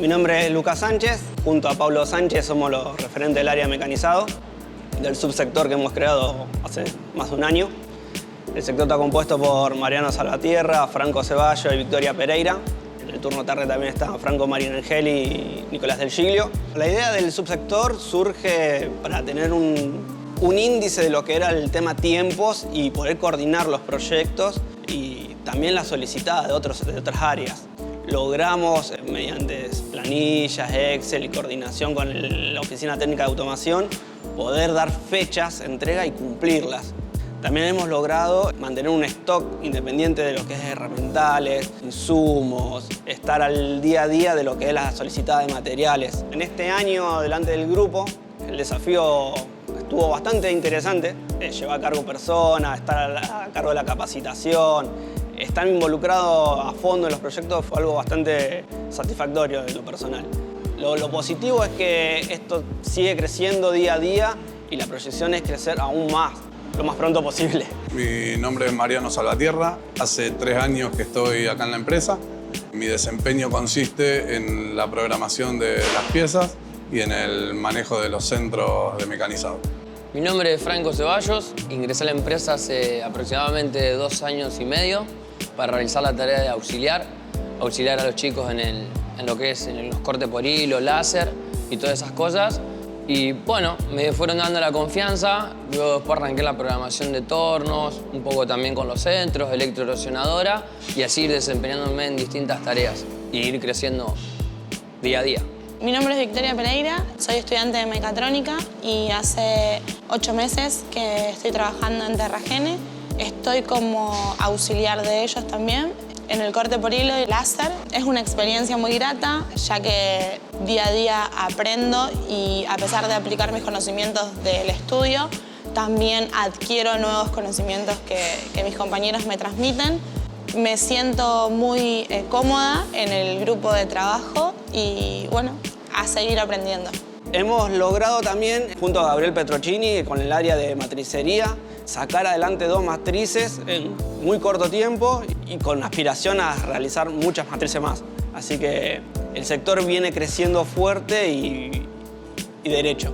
Mi nombre es Lucas Sánchez. Junto a Pablo Sánchez somos los referentes del área mecanizado, del subsector que hemos creado hace más de un año. El sector está compuesto por Mariano Salvatierra, Franco Ceballos y Victoria Pereira. En el turno tarde también está Franco Marinangeli y Nicolás del Giglio. La idea del subsector surge para tener un índice de lo que era el tema tiempos y poder coordinar los proyectos y también la solicitada de otras áreas. Logramos, mediante planillas, Excel y coordinación con la Oficina Técnica de Automación, poder dar fechas, entrega y cumplirlas. También hemos logrado mantener un stock independiente de lo que es herramientales, insumos, estar al día a día de lo que es la solicitada de materiales. En este año, delante del grupo, el desafío estuvo bastante interesante. Llevar a cargo personas, estar a cargo de la capacitación, estar involucrado a fondo en los proyectos fue algo bastante satisfactorio de lo personal. Lo positivo es que esto sigue creciendo día a día y la proyección es crecer aún más, lo más pronto posible. Mi nombre es Mariano Salvatierra. Hace 3 años que estoy acá en la empresa. Mi desempeño consiste en la programación de las piezas y en el manejo de los centros de mecanizado. Mi nombre es Franco Ceballos. Ingresé a la empresa hace aproximadamente 2 años y medio para realizar la tarea de auxiliar a los chicos en lo que es en los cortes por hilo, láser y todas esas cosas. Y bueno, me fueron dando la confianza, luego después arranqué la programación de tornos, un poco también con los centros, electroerosionadora y así ir desempeñándome en distintas tareas y ir creciendo día a día. Mi nombre es Victoria Pereira, soy estudiante de mecatrónica y hace 8 meses que estoy trabajando en Terragene. Estoy como auxiliar de ellos también. En el corte por hilo y láser es una experiencia muy grata, ya que día a día aprendo y a pesar de aplicar mis conocimientos del estudio, también adquiero nuevos conocimientos que mis compañeros me transmiten. Me siento muy cómoda en el grupo de trabajo y bueno, a seguir aprendiendo. Hemos logrado también, junto a Gabriel Petrocini, con el área de matricería, sacar adelante 2 matrices en muy corto tiempo y con aspiración a realizar muchas matrices más. Así que el sector viene creciendo fuerte y derecho.